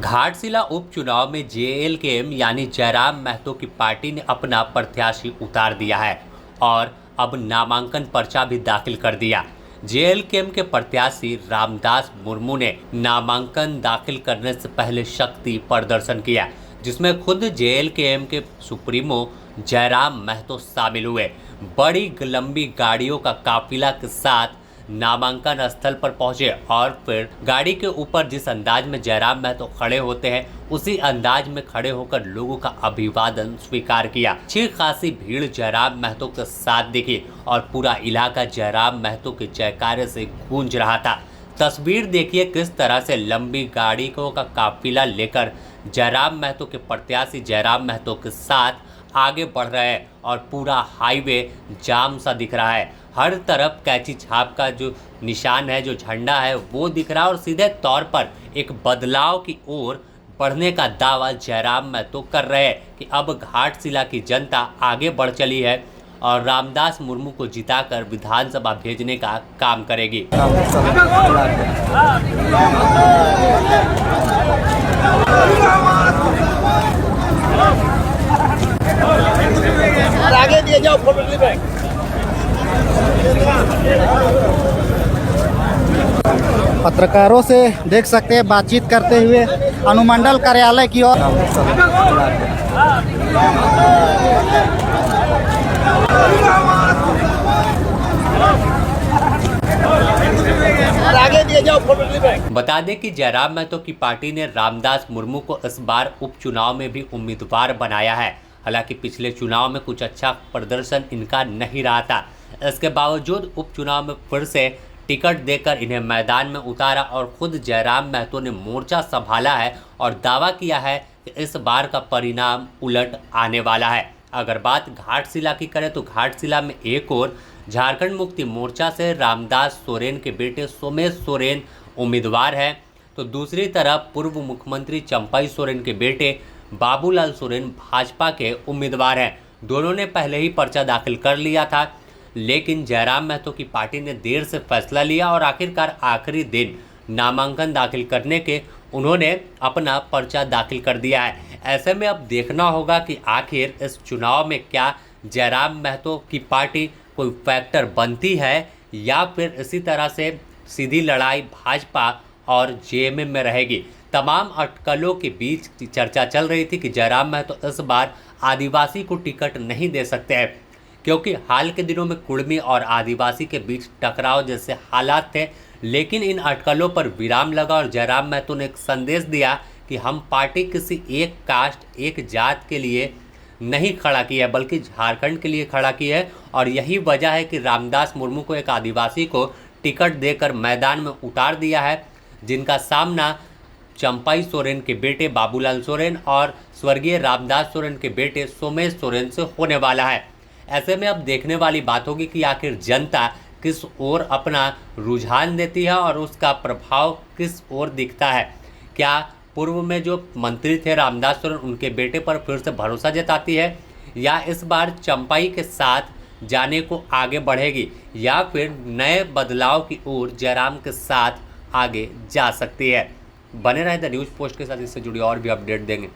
घाटशिला उपचुनाव में जेएलकेएम यानी जयराम महतो की पार्टी ने अपना प्रत्याशी उतार दिया है और अब नामांकन पर्चा भी दाखिल कर दिया। जेएलकेएम के प्रत्याशी रामदास मुर्मू ने नामांकन दाखिल करने से पहले शक्ति प्रदर्शन किया, जिसमें खुद जेएलकेएम के सुप्रीमो जयराम महतो शामिल हुए। बड़ी लंबी गाड़ियों का काफिला के साथ नामांकन स्थल पर पहुंचे और फिर गाड़ी के ऊपर जिस अंदाज में जयराम महतो खड़े होते हैं उसी अंदाज में खड़े होकर लोगों का अभिवादन स्वीकार किया। अच्छी खासी भीड़ जयराम महतो के साथ दिखी और पूरा इलाका जयराम महतो के जयकारे से गूंज रहा था। तस्वीर देखिए किस तरह से लंबी गाड़ियों का काफिला लेकर जयराम महतो के प्रत्याशी जयराम महतो के साथ आगे बढ़ रहे हैं और पूरा हाईवे जाम सा दिख रहा है। हर तरफ कैंची छाप का जो निशान है, जो झंडा है वो दिख रहा है और सीधे तौर पर एक बदलाव की ओर बढ़ने का दावा जयराम महतो कर रहे हैं कि अब घाटशिला की जनता आगे बढ़ चली है और रामदास मुर्मू को जिताकर विधानसभा भेजने का काम करेगी। आगे दिए जाओ फोटो पत्रकारों से देख सकते हैं बातचीत करते हुए अनुमंडल कार्यालय की ओर। आगे दिए जाओ फोटो। बता दें कि जयराम महतो की पार्टी ने रामदास मुर्मू को इस बार उपचुनाव में भी उम्मीदवार बनाया है। हालांकि पिछले चुनाव में कुछ अच्छा प्रदर्शन इनका नहीं रहा था। इसके बावजूद उपचुनाव में फिर से टिकट देकर इन्हें मैदान में उतारा और खुद जयराम महतो ने मोर्चा संभाला है और दावा किया है कि इस बार का परिणाम उलट आने वाला है। अगर बात घाटशिला की करें तो घाटशिला में एक और झारखंड मुक्ति मोर्चा से रामदास सोरेन के बेटे सोमेश सोरेन उम्मीदवार है, तो दूसरी तरफ पूर्व मुख्यमंत्री चंपाई सोरेन के बेटे बाबूलाल सोरेन भाजपा के उम्मीदवार हैं। दोनों ने पहले ही पर्चा दाखिल कर लिया था, लेकिन जयराम महतो की पार्टी ने देर से फैसला लिया और आखिरकार आखिरी दिन नामांकन दाखिल करने के उन्होंने अपना पर्चा दाखिल कर दिया है। ऐसे में अब देखना होगा कि आखिर इस चुनाव में क्या जयराम महतो की पार्टी कोई फैक्टर बनती है या फिर इसी तरह से सीधी लड़ाई भाजपा और जेएमएम में रहेगी। तमाम अटकलों के बीच चर्चा चल रही थी कि जयराम महतो इस बार आदिवासी को टिकट नहीं दे सकते हैं, क्योंकि हाल के दिनों में कुर्मी और आदिवासी के बीच टकराव जैसे हालात थे। लेकिन इन अटकलों पर विराम लगा और जयराम महतो ने एक संदेश दिया कि हम पार्टी किसी एक कास्ट एक जात के लिए नहीं खड़ा की है बल्कि झारखंड के लिए खड़ा की है। और यही वजह है कि रामदास मुर्मू को एक आदिवासी को टिकट देकर मैदान में उतार दिया है, जिनका सामना चंपाई सोरेन के बेटे बाबूलाल सोरेन और स्वर्गीय रामदास सोरेन के बेटे सोमेश सोरेन से होने वाला है। ऐसे में अब देखने वाली बात होगी कि आखिर जनता किस ओर अपना रुझान देती है और उसका प्रभाव किस ओर दिखता है। क्या पूर्व में जो मंत्री थे रामदास सोरेन उनके बेटे पर फिर से भरोसा जताती है या इस बार चंपाई के साथ जाने को आगे बढ़ेगी या फिर नए बदलाव की ओर जयराम के साथ आगे जा सकती है। बने रहे द न्यूज़ पोस्ट के साथ, इससे जुड़ी और भी अपडेट देंगे।